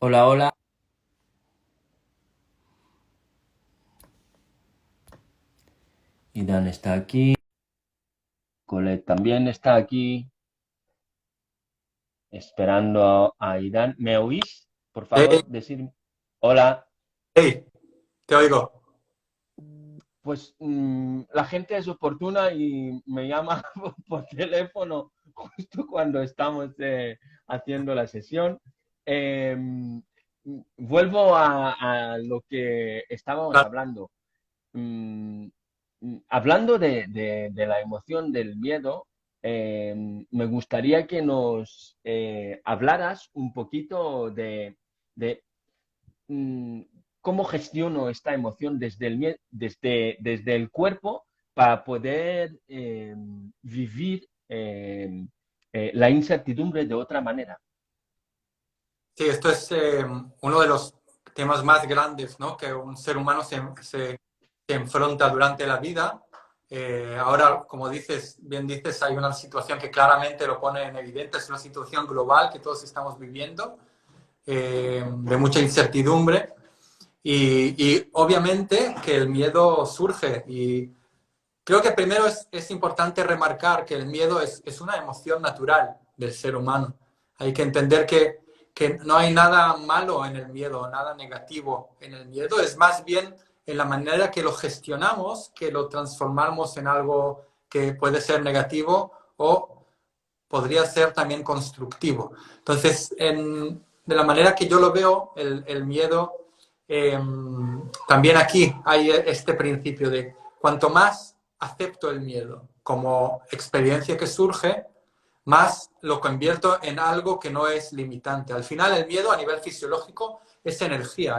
Hola, hola. Idan está aquí. Colette también está aquí. Esperando a Idan. ¿Me oís? Por Hey, favor, decir hola. hey, te oigo. Pues la gente es oportuna y me llama por teléfono justo cuando estamos haciendo la sesión. Eh, Vuelvo a lo que estábamos Claro. hablando. Mm, Hablando de la emoción del miedo, eh, me gustaría que nos hablaras un poquito de, mm, cómo gestiono esta emoción desde desde el cuerpo para poder vivir la incertidumbre de otra manera. Sí, esto es uno de los temas más grandes, ¿no? Que un ser humano se enfrenta durante la vida. Ahora, como dices, bien dices, hay una situación que claramente lo pone en evidente, es una situación global que todos estamos viviendo, de mucha incertidumbre y obviamente que el miedo surge y creo que primero es importante remarcar que el miedo es una emoción natural del ser humano. Hay que entender que no hay nada malo en el miedo, nada negativo en el miedo, es más bien en la manera que lo gestionamos, que lo transformamos en algo que puede ser negativo o podría ser también constructivo. Entonces, de la manera que yo lo veo, el miedo, eh, también aquí hay este principio de cuanto más acepto el miedo como experiencia que surge, más lo convierto en algo que no es limitante. Al final, el miedo a nivel fisiológico es energía,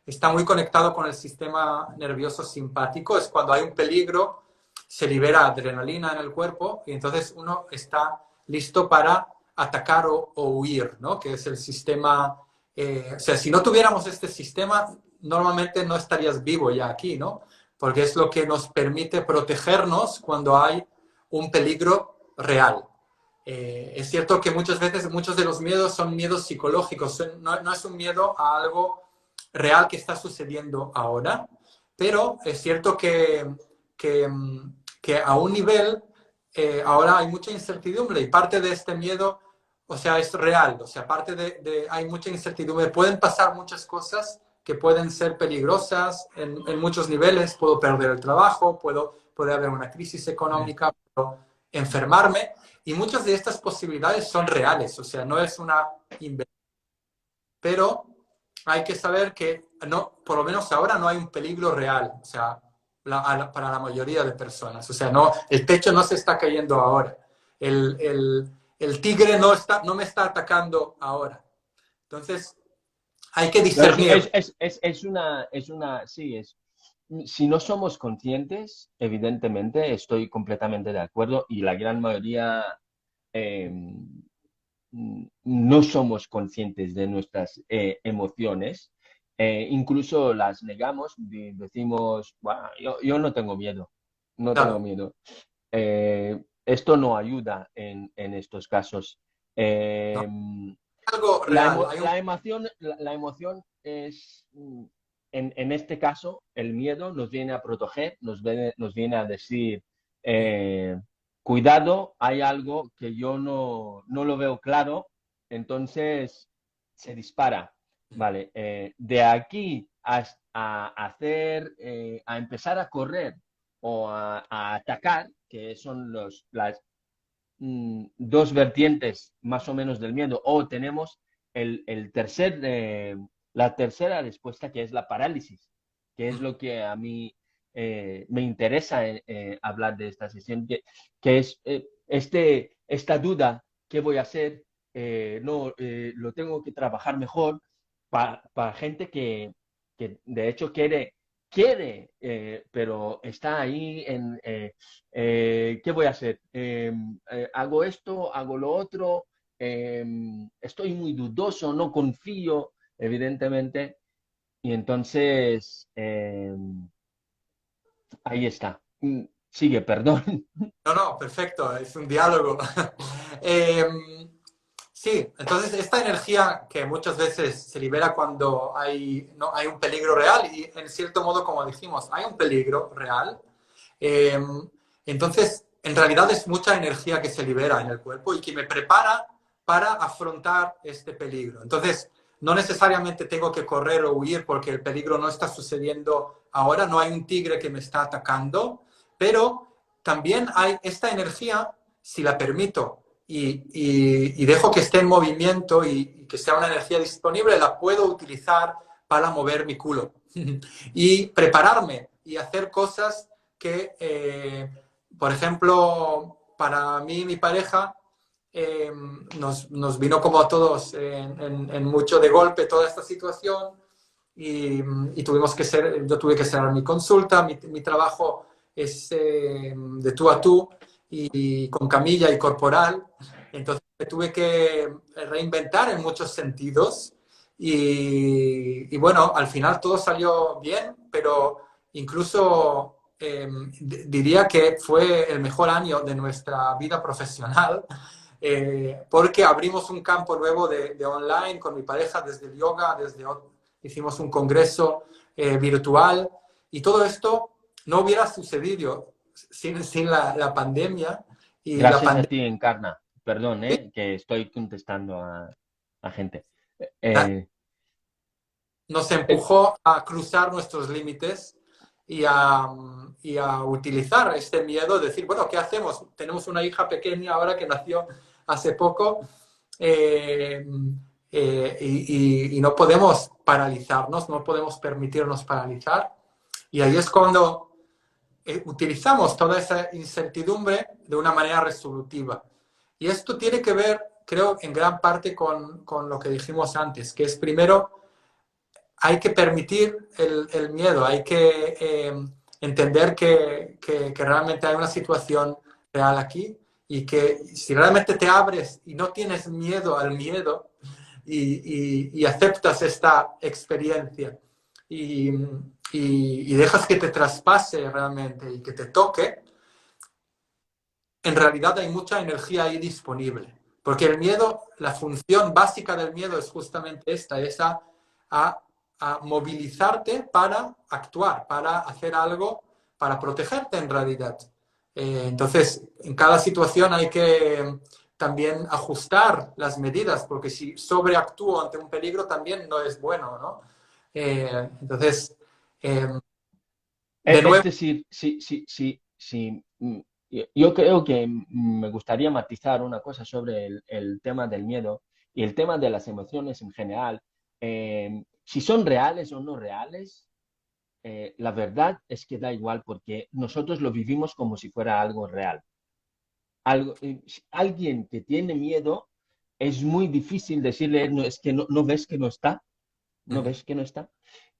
está muy conectado con el sistema nervioso simpático, es cuando hay un peligro, se libera adrenalina en el cuerpo y entonces uno está listo para atacar o huir, ¿no? Que es el sistema, o sea, si no tuviéramos este sistema, normalmente no estarías vivo ya aquí, ¿no? Porque es lo que nos permite protegernos cuando hay un peligro real. Es cierto que muchas veces muchos de los miedos son miedos psicológicos, no es un miedo a algo real que está sucediendo ahora, pero es cierto que, que a un nivel ahora hay mucha incertidumbre y parte de este miedo, o sea, es real, o sea, parte hay mucha incertidumbre, pueden pasar muchas cosas que pueden ser peligrosas en muchos niveles, puedo perder el trabajo, puede haber una crisis económica, puedo enfermarme y muchas de estas posibilidades son reales, o sea, no es una invención, pero hay que saber que no, por lo menos ahora no hay un peligro real, o sea, para la mayoría de personas. O sea, no, el techo no se está cayendo ahora. El tigre no me está atacando ahora. Entonces, hay que No, discernir. sí, si no somos conscientes, evidentemente, estoy completamente de acuerdo y la gran mayoría eh, no somos conscientes de nuestras emociones, incluso las negamos, decimos, "Buah, yo no tengo miedo, no tengo Claro, miedo". Esto no ayuda en estos casos. ¿no? Eh, Algo real, hay un... la emoción es, en este caso, el miedo nos viene a proteger, nos viene a decir, eh, cuidado, hay algo que yo no lo veo claro, entonces se dispara. Vale, de aquí a empezar a correr o a atacar, que son dos vertientes más o menos del miedo, o tenemos el la tercera respuesta, que es la parálisis, que es lo que a mí me interesa hablar de esta sesión, que es esta duda: ¿qué voy a hacer? No, lo tengo que trabajar mejor para gente que de hecho pero está ahí ¿qué voy a hacer? ¿Hago esto? ¿Hago lo otro? Eh, Estoy muy dudoso, no confío, evidentemente. Y entonces, ahí está. Sigue, perdón. No, no, perfecto, es un diálogo. Eh, Sí, entonces esta energía que muchas veces se libera cuando hay, no, hay un peligro real y en cierto modo, como dijimos, hay un peligro real. eh, entonces, en realidad es mucha energía que se libera en el cuerpo y que me prepara para afrontar este peligro. Entonces, no necesariamente tengo que correr o huir porque el peligro no está sucediendo ahora, no hay un tigre que me está atacando, pero también hay esta energía, si la permito y dejo que esté en movimiento y que sea una energía disponible, la puedo utilizar para mover mi culo y prepararme y hacer cosas que, por ejemplo, para mí y mi pareja, nos vino como a todos en mucho de golpe toda esta situación y tuvimos que ser, yo tuve que cerrar mi consulta, mi trabajo es de tú a tú y con camilla y corporal, entonces me tuve que reinventar en muchos sentidos y bueno, al final todo salió bien, pero incluso diría que fue el mejor año de nuestra vida profesional porque abrimos un campo nuevo de online con mi pareja desde el yoga, hicimos un congreso virtual y todo esto no hubiera sucedido sin la pandemia y la Gracias a pandemia ti, Encarna. Perdón, que estoy contestando a gente. Eh, nos eh, empujó a cruzar nuestros límites y a utilizar este miedo, decir, bueno, ¿qué hacemos? Tenemos una hija pequeña ahora que nació hace poco eh, y no podemos paralizarnos, no podemos permitirnos paralizar. Y ahí es cuando utilizamos toda esa incertidumbre de una manera resolutiva. Y esto tiene que ver, creo, en gran parte con lo que dijimos antes, que es primero hay que permitir el miedo, hay que entender que realmente hay una situación real aquí y que si realmente te abres y no tienes miedo al miedo y aceptas esta experiencia y, y dejas que te traspase realmente y que te toque, en realidad hay mucha energía ahí disponible. Porque el miedo, la función básica del miedo es justamente esta, a, a movilizarte para actuar, para hacer algo, para protegerte en realidad. Entonces, en cada situación hay que también ajustar las medidas, porque si sobreactúo ante un peligro también no es bueno, ¿no? Entonces, eh, de es nuevo, decir, yo creo que me gustaría matizar una cosa sobre el tema del miedo y el tema de las emociones en general. Si son reales o no reales, la verdad es que da igual porque nosotros lo vivimos como si fuera algo real. Alguien que tiene miedo es muy difícil decirle, no, es que no ves que no está, no ves que no está.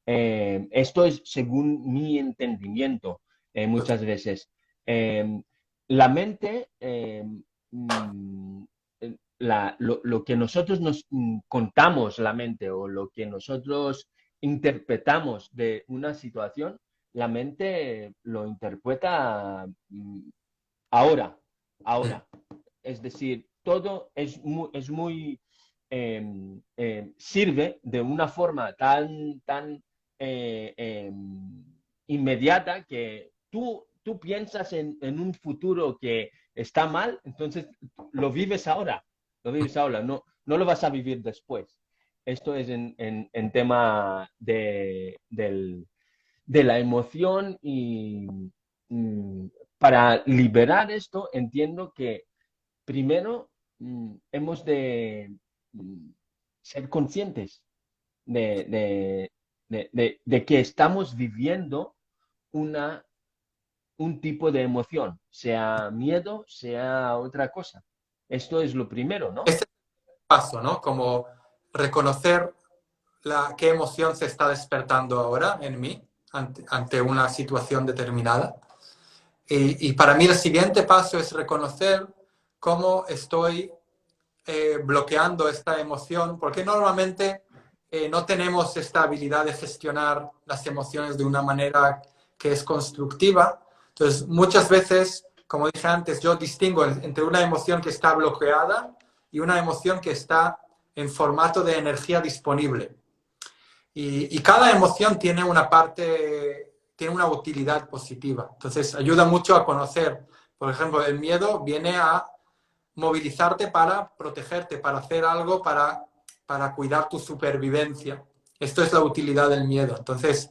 Esto es según mi entendimiento muchas veces. Eh, la mente, mm, lo que nosotros nos contamos la mente o lo que nosotros interpretamos de una situación, la mente lo interpreta ahora, ahora. Es decir, todo sirve de una forma tan eh, eh, inmediata que tú piensas en un futuro que está mal, entonces lo vives ahora, no lo vas a vivir después. Esto es en tema de la emoción y mm, para liberar esto entiendo que primero hemos de ser conscientes de, de que estamos viviendo una, un tipo de emoción, sea miedo, sea otra cosa. Esto es lo primero, ¿no? este paso, ¿no? Como reconocer qué emoción se está despertando ahora en mí ante una situación determinada. Y para mí el siguiente paso es reconocer cómo estoy bloqueando esta emoción, porque normalmente no tenemos esta habilidad de gestionar las emociones de una manera que es constructiva. Entonces, muchas veces, como dije antes, yo distingo entre una emoción que está bloqueada y una emoción que está en formato de energía disponible. Y cada emoción tiene una parte, tiene una utilidad positiva. Entonces, ayuda mucho a conocer. Por ejemplo, el miedo viene a movilizarte para protegerte, para hacer algo, para cuidar tu supervivencia. Esto es la utilidad del miedo. Entonces,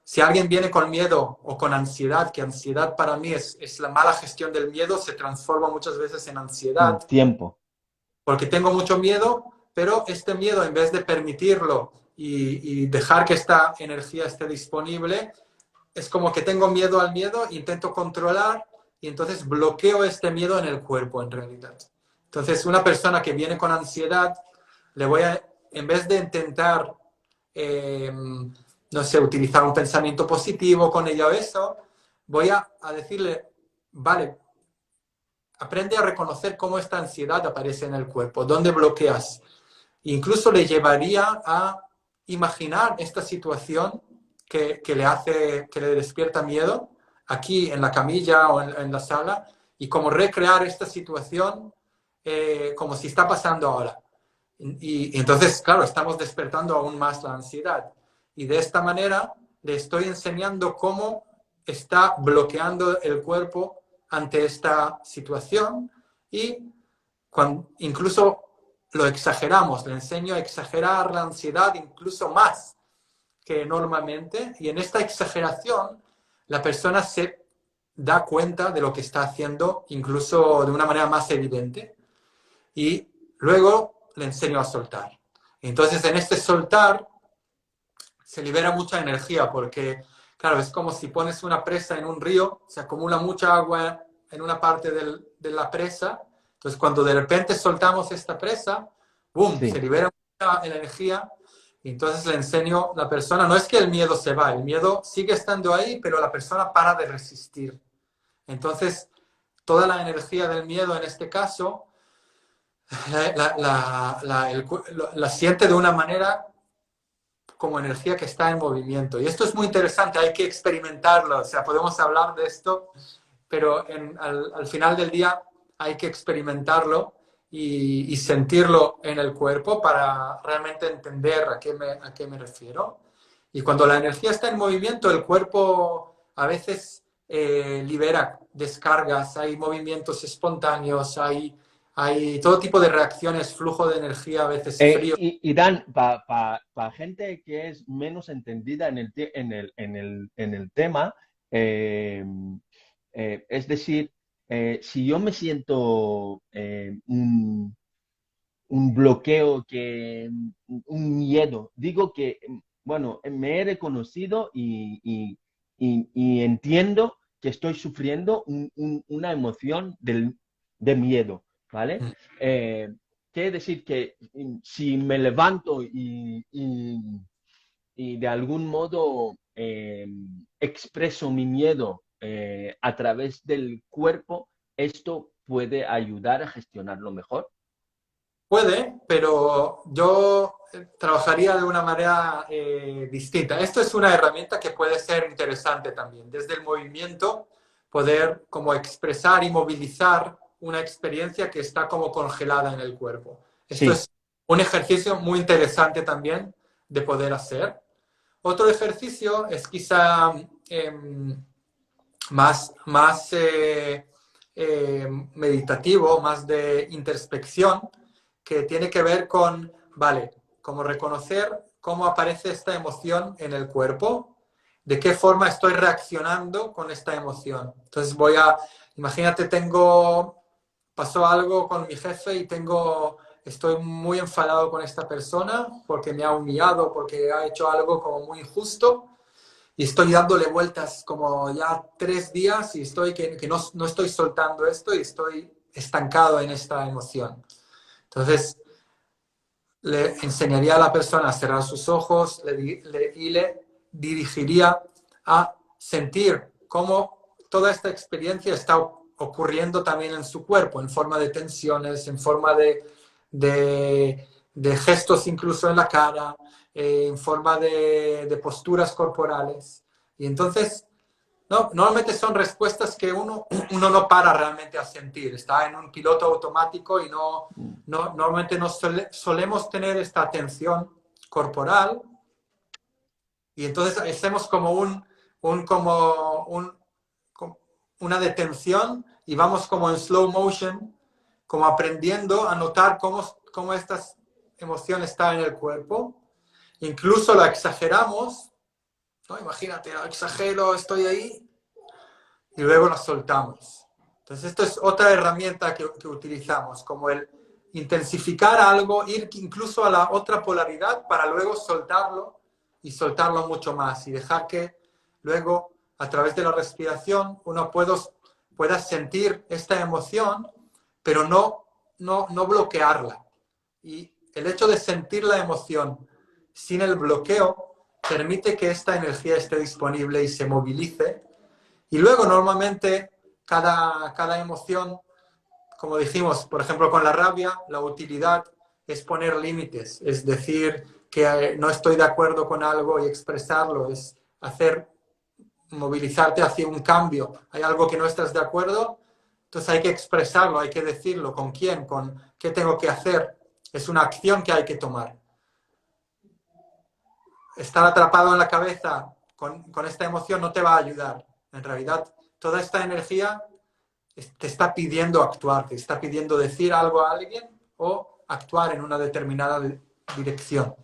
si alguien viene con miedo o con ansiedad, que ansiedad para mí es la mala gestión del miedo, se transforma muchas veces en ansiedad, Tiempo. porque tengo mucho miedo, pero este miedo, en vez de permitirlo y dejar que esta energía esté disponible, es como que tengo miedo al miedo, intento controlar y entonces bloqueo este miedo en el cuerpo en realidad. Entonces, una persona que viene con ansiedad, le voy a, en vez de intentar, no sé, utilizar un pensamiento positivo con ella o eso, voy a decirle, vale, aprende a reconocer cómo esta ansiedad aparece en el cuerpo, dónde bloqueas. Incluso le llevaría a imaginar esta situación que le hace, que le despierta miedo, aquí en la camilla o en la sala, y como recrear esta situación como si está pasando ahora. Y entonces, claro, estamos despertando aún más la ansiedad. Y de esta manera le estoy enseñando cómo está bloqueando el cuerpo ante esta situación y cuando, incluso lo exageramos, le enseño a exagerar la ansiedad incluso más que normalmente y en esta exageración la persona se da cuenta de lo que está haciendo incluso de una manera más evidente y luego le enseño a soltar. Entonces en este soltar se libera mucha energía porque, claro, es como si pones una presa en un río, se acumula mucha agua en una parte de la presa, entonces cuando de repente soltamos esta presa, ¡boom!, se Sí. libera mucha energía y entonces le enseño a la persona, no es que el miedo se va, el miedo sigue estando ahí, pero la persona para de resistir. Entonces, toda la energía del miedo en este caso la siente de una manera como energía que está en movimiento. Y esto es muy interesante, hay que experimentarlo. O sea, podemos hablar de esto, pero al final del día hay que experimentarlo y sentirlo en el cuerpo para realmente entender a qué me refiero. Y cuando la energía está en movimiento, el cuerpo a veces libera descargas, hay movimientos espontáneos, hay todo tipo de reacciones, flujo de energía, a veces frío. Y Dan, para gente que es menos entendida en el tema, eh, es decir, si yo me siento un bloqueo, un miedo, digo que, bueno, me he reconocido y entiendo que estoy sufriendo una emoción de miedo, ¿vale? Eh, Quiere decir que si me levanto y de algún modo expreso mi miedo a través del cuerpo, esto puede ayudar a gestionarlo mejor. Puede, pero yo trabajaría de una manera distinta. Esto es una herramienta que puede ser interesante también. Desde el movimiento, poder como expresar y movilizar una experiencia que está como congelada en el cuerpo. Esto Sí, es un ejercicio muy interesante también de poder hacer. Otro ejercicio es quizá más meditativo, más de introspección, que tiene que ver con, vale, como reconocer cómo aparece esta emoción en el cuerpo, de qué forma estoy reaccionando con esta emoción. Entonces imagínate, pasó algo con mi jefe y estoy muy enfadado con esta persona porque me ha humillado, porque ha hecho algo como muy injusto y estoy dándole vueltas como ya 3 días y que no estoy soltando esto y estoy estancado en esta emoción. Entonces, le enseñaría a la persona a cerrar sus ojos y le dirigiría a sentir cómo toda esta experiencia está ocurriendo también en su cuerpo, en forma de tensiones, en forma de gestos incluso en la cara, en forma de posturas corporales. Y entonces No, normalmente son respuestas que uno no para realmente a sentir, está en un piloto automático y normalmente no solemos tener esta atención corporal y entonces hacemos como una detención y vamos como en slow motion, como aprendiendo a notar cómo estas emociones están en el cuerpo. Incluso la exageramos, ¿no? Imagínate, exagero, estoy ahí y luego nos soltamos. Entonces, esto es otra herramienta que utilizamos, como el intensificar algo, ir incluso a la otra polaridad para luego soltarlo y soltarlo mucho más y dejar que luego, a través de la respiración, uno pueda sentir esta emoción, pero no bloquearla. Y el hecho de sentir la emoción sin el bloqueo permite que esta energía esté disponible y se movilice. Y luego normalmente cada emoción, como dijimos, por ejemplo con la rabia, la utilidad es poner límites, es decir que no estoy de acuerdo con algo y expresarlo, es movilizarte hacia un cambio. Hay algo que no estás de acuerdo, entonces hay que expresarlo, hay que decirlo, con quién, con qué tengo que hacer. Es una acción que hay que tomar. Estar atrapado en la cabeza con esta emoción no te va a ayudar. En realidad, toda esta energía te está pidiendo actuar, te está pidiendo decir algo a alguien o actuar en una determinada dirección.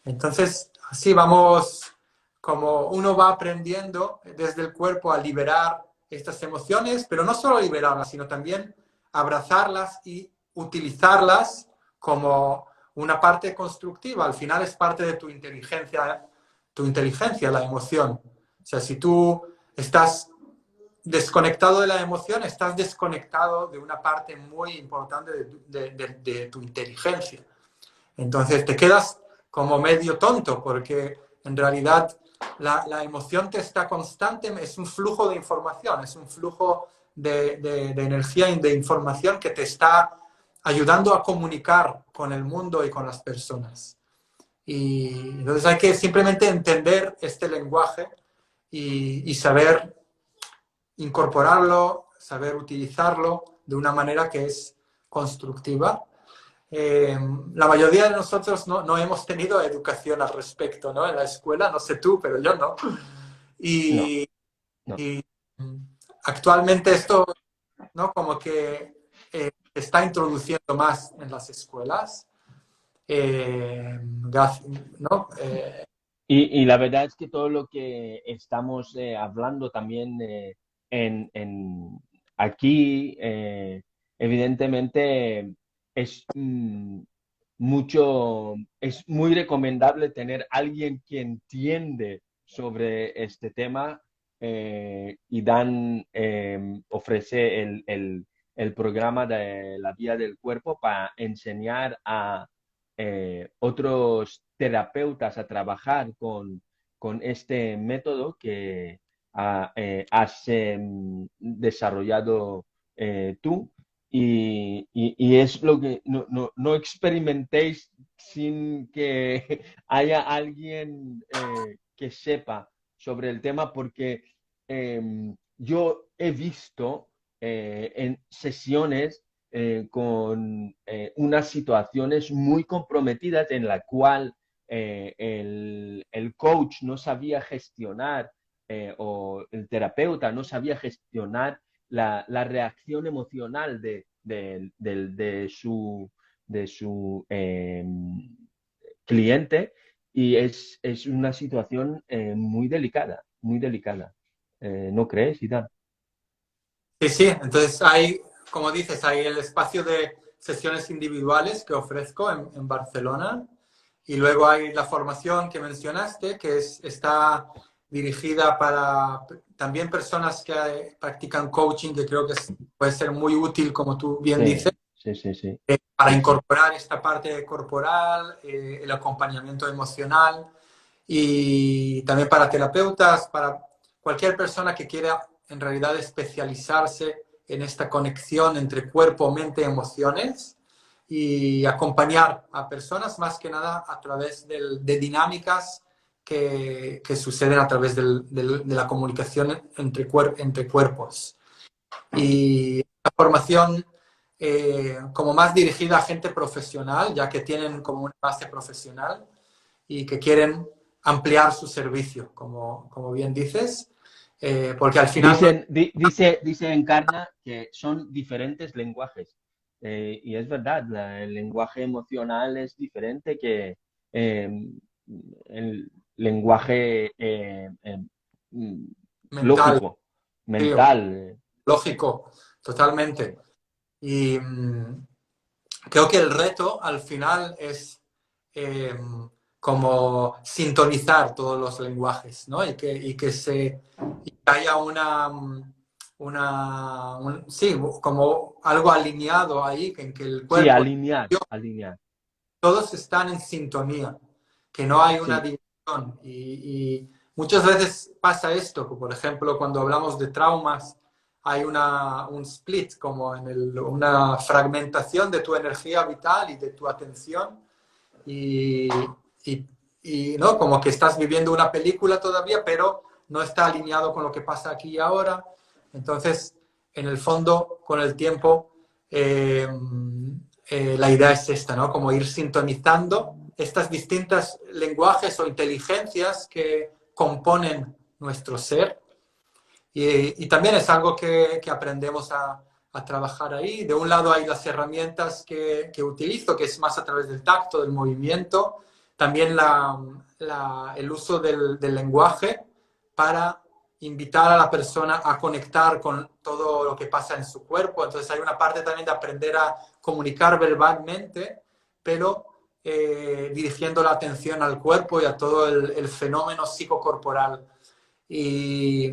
Entonces, así vamos, como uno va aprendiendo desde el cuerpo a liberar estas emociones, pero no solo liberarlas, sino también abrazarlas y utilizarlas como una parte constructiva. Al final es parte de tu inteligencia, la emoción. O sea, si tú estás desconectado de la emoción, estás desconectado de una parte muy importante de tu inteligencia. Entonces te quedas como medio tonto porque en realidad la emoción te está constante, es un flujo de información, es un flujo de energía y de información que te está ayudando a comunicar con el mundo y con las personas. Y entonces hay que simplemente entender este lenguaje y saber incorporarlo, saber utilizarlo de una manera que es constructiva. La mayoría de nosotros no hemos tenido educación al respecto, ¿no? En la escuela, no sé tú, pero yo no. No, Y, no. y actualmente esto, ¿no? Como que está introduciendo más en las escuelas. ¿No? Y la verdad es que todo lo que estamos hablando también aquí, evidentemente, es es muy recomendable tener alguien que entiende sobre este tema y Dan ofrece el programa de la vía del cuerpo para enseñar a otros terapeutas a trabajar con este método que has desarrollado tú. Y es lo que no experimentéis sin que haya alguien que sepa sobre el tema, porque yo he visto en sesiones con unas situaciones muy comprometidas en la cual el coach no sabía gestionar o el terapeuta no sabía gestionar la reacción emocional de su cliente y es una situación muy delicada, muy delicada. ¿No crees, Ida? Sí, sí, entonces hay, como dices, hay el espacio de sesiones individuales que ofrezco en Barcelona y luego hay la formación que mencionaste que está dirigida para también personas que practican coaching, que creo que puede ser muy útil, como tú bien dices, Sí, sí, sí, sí, para sí, sí. incorporar esta parte corporal, el acompañamiento emocional y también para terapeutas, para cualquier persona que quiera en realidad especializarse en esta conexión entre cuerpo, mente, emociones y acompañar a personas más que nada a través de dinámicas que suceden a través de la comunicación entre cuerpos. Y la formación como más dirigida a gente profesional, ya que tienen como una base profesional y que quieren ampliar su servicio, como bien dices, porque al final no... Dice Encarna que son diferentes lenguajes. Y es verdad, el lenguaje emocional es diferente que el lenguaje mm, mental, lógico, sí, mental. lógico, totalmente. Y creo que el reto al final es eh, como sintonizar todos los lenguajes, ¿no? Y que haya sí, como algo alineado ahí, en que el Sí, cuerpo, alinear. todos están en sintonía, que no hay una Sí, división. Y muchas veces pasa esto, que por ejemplo, cuando hablamos de traumas, hay un split, como una fragmentación de tu energía vital y de tu atención. Y, y, ¿no? Como que estás viviendo una película todavía, pero no está alineado con lo que pasa aquí y ahora. Entonces, en el fondo, con el tiempo, la idea es esta, ¿no? Como ir sintonizando estas distintas lenguajes o inteligencias que componen nuestro ser. Y también es algo que aprendemos a trabajar ahí. De un lado hay las herramientas que utilizo, que es más a través del tacto, del movimiento. También el uso del lenguaje para invitar a la persona a conectar con todo lo que pasa en su cuerpo. Entonces hay una parte también de aprender a comunicar verbalmente, pero dirigiendo la atención al cuerpo y a todo el fenómeno psicocorporal. Y,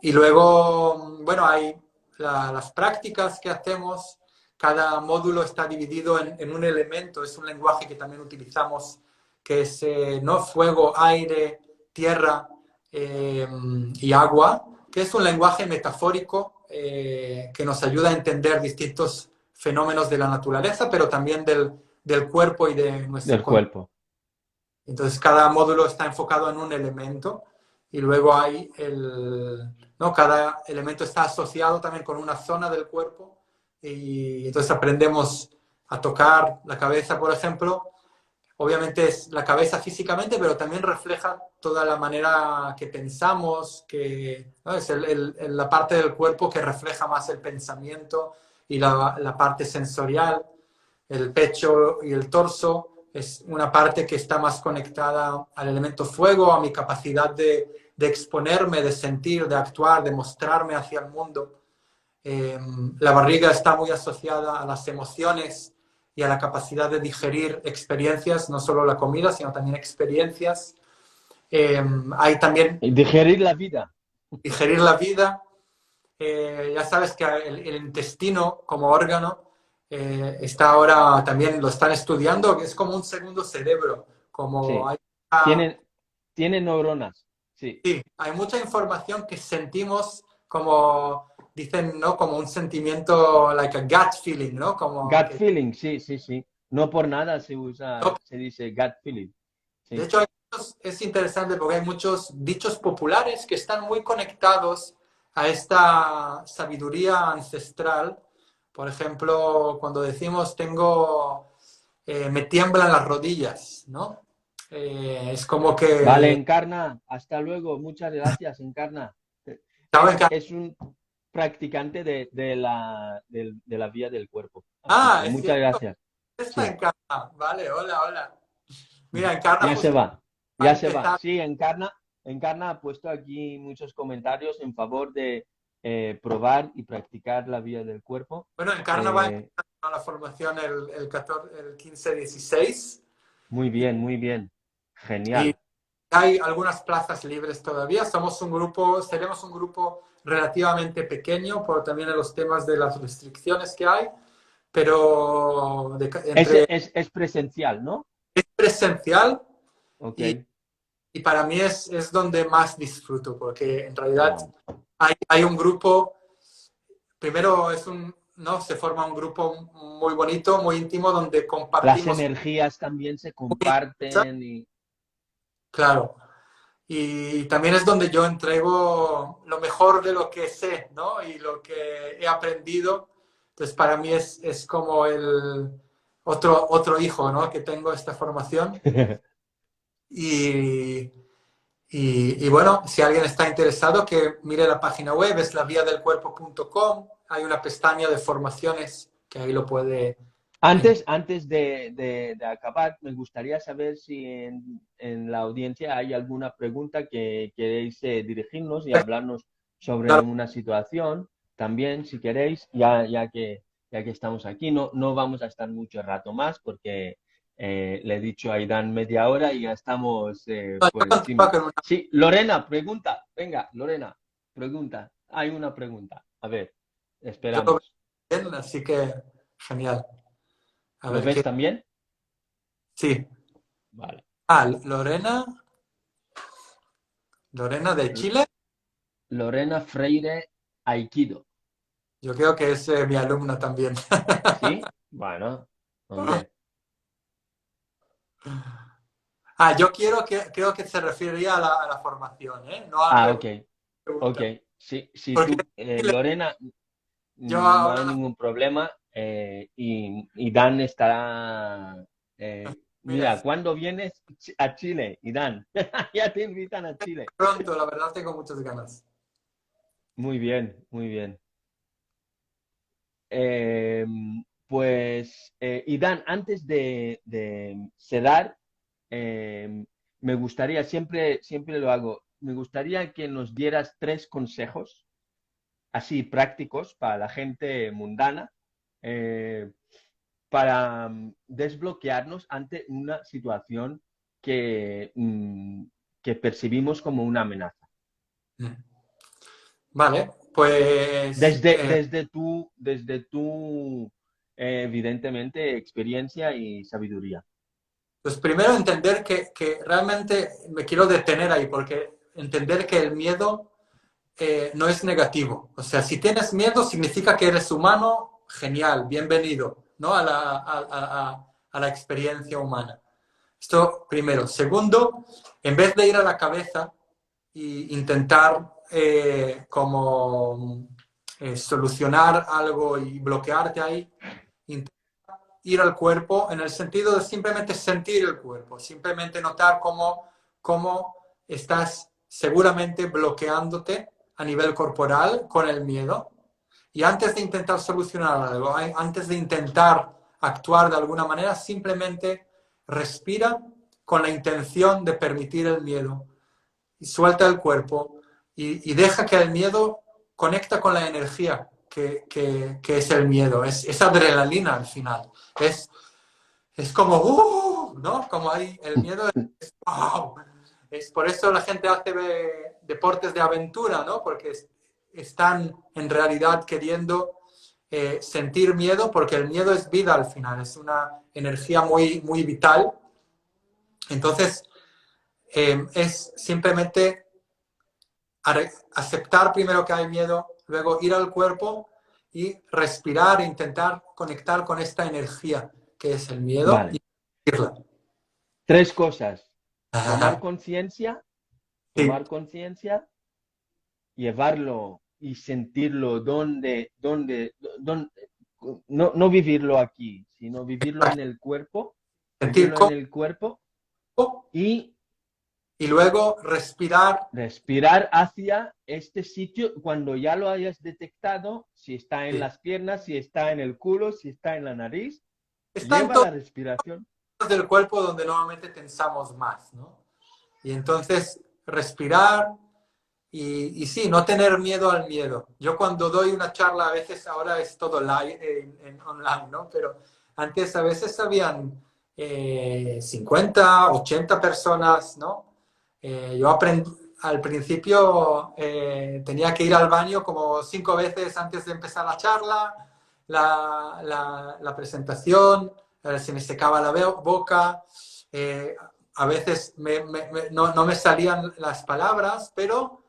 y luego, bueno, hay las prácticas que hacemos. Cada módulo está dividido en un elemento. Es un lenguaje que también utilizamos, que es ¿no? Fuego, aire, tierra y agua, que es un lenguaje metafórico que nos ayuda a entender distintos fenómenos de la naturaleza, pero también del cuerpo y de nuestro del control. cuerpo. Entonces, cada módulo está enfocado en un elemento y luego ¿no? Cada elemento está asociado también con una zona del cuerpo y entonces aprendemos a tocar la cabeza, por ejemplo. Obviamente es la cabeza físicamente, pero también refleja toda la manera que pensamos, ¿no? Es la parte del cuerpo que refleja más el pensamiento y la parte sensorial. El pecho y el torso es una parte que está más conectada al elemento fuego, a mi capacidad de exponerme, de sentir, de actuar, de mostrarme hacia el mundo. La barriga está muy asociada a las emociones y a la capacidad de digerir experiencias, no solo la comida, sino también experiencias. Hay también Y digerir la vida. digerir la vida. Ya sabes que el intestino como órgano está ahora también lo están estudiando, que es como un segundo cerebro, como Sí. hay, Tienen, tienen neuronas. Sí. sí, hay mucha información que sentimos como dicen, ¿no? Como un sentimiento, like a gut feeling, ¿no? Como Gut que, feeling, sí, sí, sí. No por nada ¿no? se dice gut feeling. De Sí. hecho, es interesante porque hay muchos dichos populares que están muy conectados a esta sabiduría ancestral. Por ejemplo, cuando decimos me tiemblan las rodillas, ¿no? Es como Vale, que, Encarna, hasta luego. Muchas gracias, Encarna. ¿saben? Es un practicante de la vía del cuerpo. Así Ah, que es muchas cierto, gracias. está Sí, Encarna. Vale, hola, hola. Mira, Encarna ya se justo va, va a ya se va. empezar. Sí, Encarna ha puesto aquí muchos comentarios en favor de probar y practicar la vía del cuerpo. Bueno, Encarna va a Eh, empezar la formación el 15-16 muy bien. y Genial. hay algunas plazas libres todavía. Seremos un grupo relativamente pequeño por también los temas de las restricciones que hay, pero Es presencial, ¿no? es presencial Ok. y, y para mí es donde más disfruto, porque en realidad Wow. hay un grupo, primero ¿no? Se forma un grupo muy bonito, muy íntimo, donde Las compartimos, energías también se comparten y claro. y también es donde yo entrego lo mejor de lo que sé, ¿no? Y lo que he aprendido. Entonces, para mí es como el otro hijo, ¿no? Que tengo esta formación. Y, y bueno, si alguien está interesado, que mire la página web, es laviadelcuerpo.com. Hay una pestaña de formaciones que ahí lo puede... Antes de acabar, me gustaría saber si en la audiencia hay alguna pregunta que queréis dirigirnos y hablarnos sobre una situación. También, si queréis, ya que estamos aquí, no vamos a estar mucho rato más porque le he dicho a Aidan media hora y ya estamos No, yo por continúo encima. con una... Sí, Lorena, pregunta. Venga, Lorena, pregunta. Hay una pregunta. A ver, Yo lo veo esperamos. bien, así que genial. A ¿Lo ver ves qué... también? Sí. Vale. Ah, Lorena, Lorena de Chile. Lorena Freire Aikido. Yo creo que es mi alumna también. ¿Sí? Bueno, hombre. Ah, creo que se refería a la formación, ¿eh? No a Ah, ok, ok. pregunta. Si Porque tú, Lorena, yo no hay ahora, ningún problema y Dan estará... mira, mira, ¿cuándo vienes a Chile, y Dan? Ya te invitan a Chile. pronto, la verdad tengo muchas ganas. Muy bien, muy bien. Eh, pues, y Dan, antes de cerrar, me gustaría, siempre lo hago, me gustaría que nos dieras tres consejos así prácticos para la gente mundana eh, para desbloquearnos ante una situación que percibimos como una amenaza. Mm. Vale, pues, Evidentemente, experiencia y sabiduría. pues primero entender que realmente me quiero detener ahí, porque entender que el miedo no es negativo. O sea, si tienes miedo significa que eres humano, genial, bienvenido, ¿no? A la experiencia humana. Esto primero. Segundo, en vez de ir a la cabeza e intentar como solucionar algo y bloquearte ahí, ir al cuerpo en el sentido de simplemente sentir el cuerpo, simplemente notar cómo estás seguramente bloqueándote a nivel corporal con el miedo. Y antes de intentar solucionar algo, antes de intentar actuar de alguna manera, simplemente respira con la intención de permitir el miedo y suelta el cuerpo y deja que el miedo conecta con la energía que es el miedo. Es adrenalina al final. Es, es como, ¿no? Como hay el miedo es, wow. Es por eso la gente hace deportes de aventura, ¿no? Porque están en realidad queriendo sentir miedo, porque el miedo es vida al final, es una energía muy vital. Entonces, es simplemente aceptar primero que hay miedo, luego ir al cuerpo y respirar e intentar conectar con esta energía que es el miedo y Vale. sentirla. Tres cosas. Tomar Ajá. conciencia, Sí, tomar conciencia, llevarlo y sentirlo no vivirlo aquí, sino sentir vivirlo en cómo el cuerpo y y luego respirar. respirar hacia este sitio cuando ya lo hayas detectado, si está en Sí. las piernas, si está en el culo, si está en la nariz, Están lleva todos la respiración. del cuerpo donde normalmente tensamos más, ¿no? Y entonces respirar y sí, no tener miedo al miedo. Yo cuando doy una charla, a veces ahora es todo live, online, ¿no? Pero antes a veces habían 50, 80 personas, ¿no? Yo aprendí, al principio tenía que ir al baño como 5 veces antes de empezar la charla, la presentación, se me secaba la boca, a veces no me salían las palabras, pero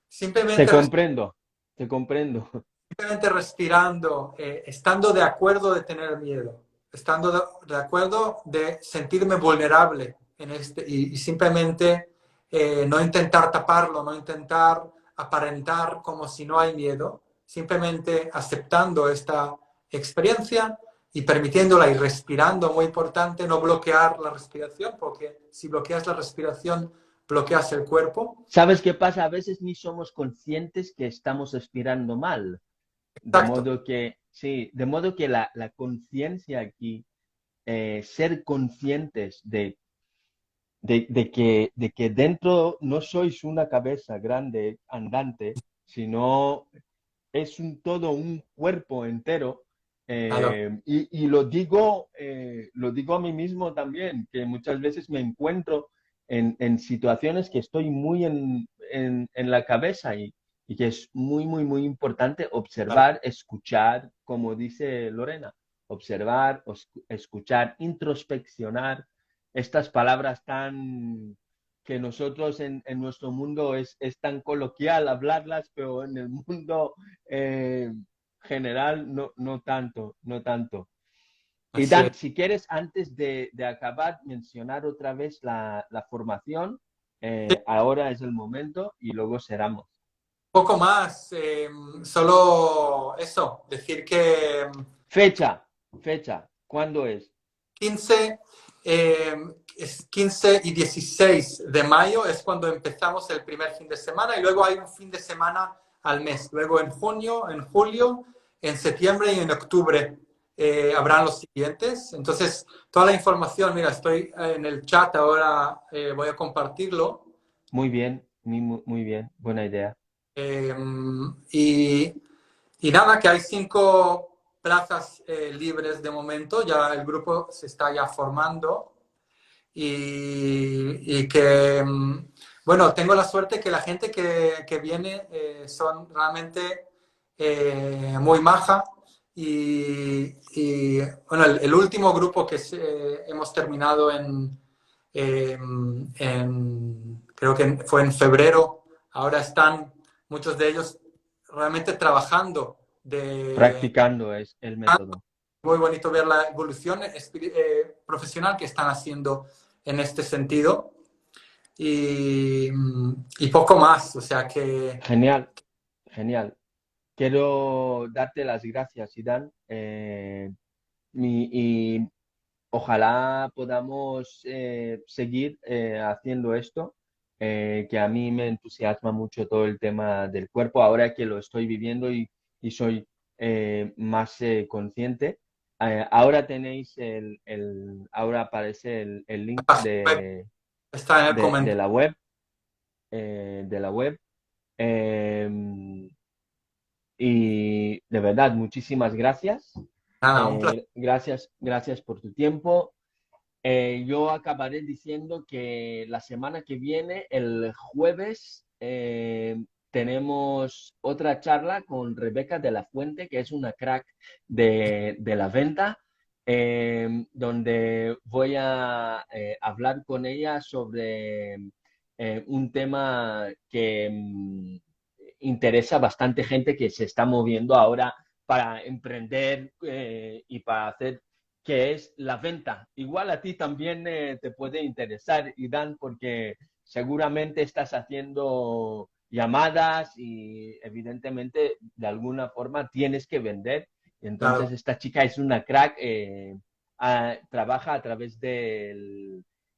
Te simplemente, comprendo, te comprendo. simplemente respirando, estando de acuerdo de tener miedo, estando de acuerdo de sentirme vulnerable en y simplemente no intentar taparlo, no intentar aparentar como si no hay miedo, simplemente aceptando esta experiencia y permitiéndola y respirando, muy importante, no bloquear la respiración, porque si bloqueas la respiración, bloqueas el cuerpo. ¿Sabes qué pasa? A veces ni somos conscientes que estamos respirando mal. De Exacto. modo que, sí, de modo que la conciencia aquí, ser conscientes de que dentro no sois una cabeza grande, andante, sino es un todo, un cuerpo entero. Claro. Y lo digo a mí mismo también, que muchas veces me encuentro en situaciones que estoy muy en la cabeza y que es muy, muy, muy importante Claro. observar, escuchar, como dice Lorena, observar, escuchar, introspeccionar estas palabras tan que nosotros en nuestro mundo es tan coloquial hablarlas, pero en el mundo eh, general no, no tanto, no tanto. Y Así es. Dan, si quieres, antes de acabar, mencionar otra vez la formación, ahora es el momento y luego cerramos. Poco más, solo eso, decir que Fecha, ¿cuándo es? 15, eh, es 15 y 16 de mayo es cuando empezamos el primer fin de semana y luego hay un fin de semana al mes. Luego en junio, en julio, en septiembre y en octubre habrán los siguientes. Entonces, toda la información, mira, estoy en el chat ahora, voy a compartirlo. Muy bien, muy bien, buena idea. Eh, y, y nada, que hay 5 plazas libres de momento, ya el grupo se está ya formando y que, bueno, tengo la suerte que la gente que viene son realmente muy maja bueno, el último grupo que hemos terminado creo que fue en febrero, ahora están muchos de ellos realmente trabajando de Practicando es el método. muy bonito ver la evolución profesional que están haciendo en este sentido y poco más, o sea que Genial, genial. Quiero darte las gracias, Idan, y ojalá podamos seguir haciendo esto, que a mí me entusiasma mucho todo el tema del cuerpo, ahora que lo estoy viviendo y soy más consciente. Ahora tenéis ahora aparece el link está en el de comentario. la web, de la web. Em, y de verdad, muchísimas gracias. Nada, un placer. Gracias por tu tiempo. Yo acabaré diciendo que la semana que viene, el jueves, tenemos otra charla con Rebeca de la Fuente, que es una crack de la venta, donde voy a hablar con ella sobre un tema que interesa bastante gente que se está moviendo ahora para emprender y para hacer, que es la venta. Igual a ti también te puede interesar, Idan, porque seguramente estás haciendo llamadas y evidentemente de alguna forma tienes que vender. Entonces Claro. esta chica es una crack, trabaja a través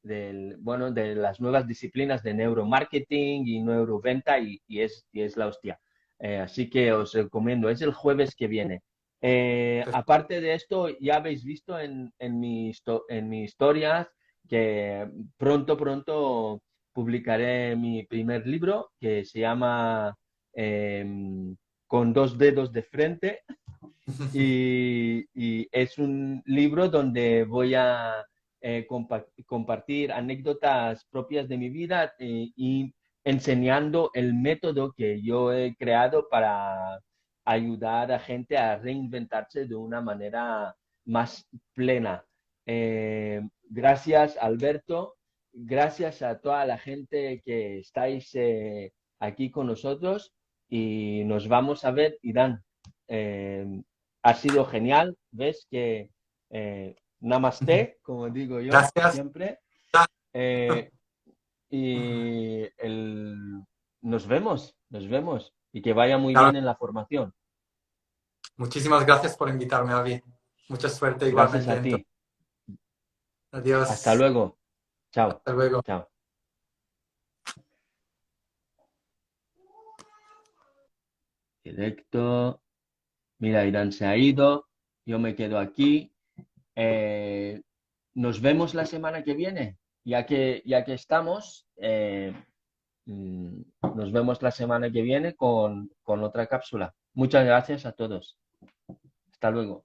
bueno, de las nuevas disciplinas de neuromarketing y neuroventa y es la hostia. Así que os recomiendo, es el jueves que viene. Aparte de esto, ya habéis visto en mi historias que pronto publicaré mi primer libro que se llama eh, Con dos dedos de frente y es un libro donde voy a compartir anécdotas propias de mi vida y enseñando el método que yo he creado para ayudar a gente a reinventarse de una manera más plena. Gracias, Alberto. Gracias a toda la gente que estáis aquí con nosotros y nos vamos a ver, Irán. Eh, ha sido genial. Ves que namaste, como digo yo Gracias. siempre. Eh, Ujú. y nos vemos y que vaya muy Claro, bien en la formación. muchísimas gracias por invitarme, Avi. Mucha suerte Gracias igualmente. a Entonces, ti. Hasta adiós. luego. Chao. Hasta luego. Chao. Directo. Mira, Irán se ha ido. Yo me quedo aquí. Eh, nos vemos la semana que viene. Ya que estamos, nos vemos la semana que viene con otra cápsula. Muchas gracias a todos. Hasta luego.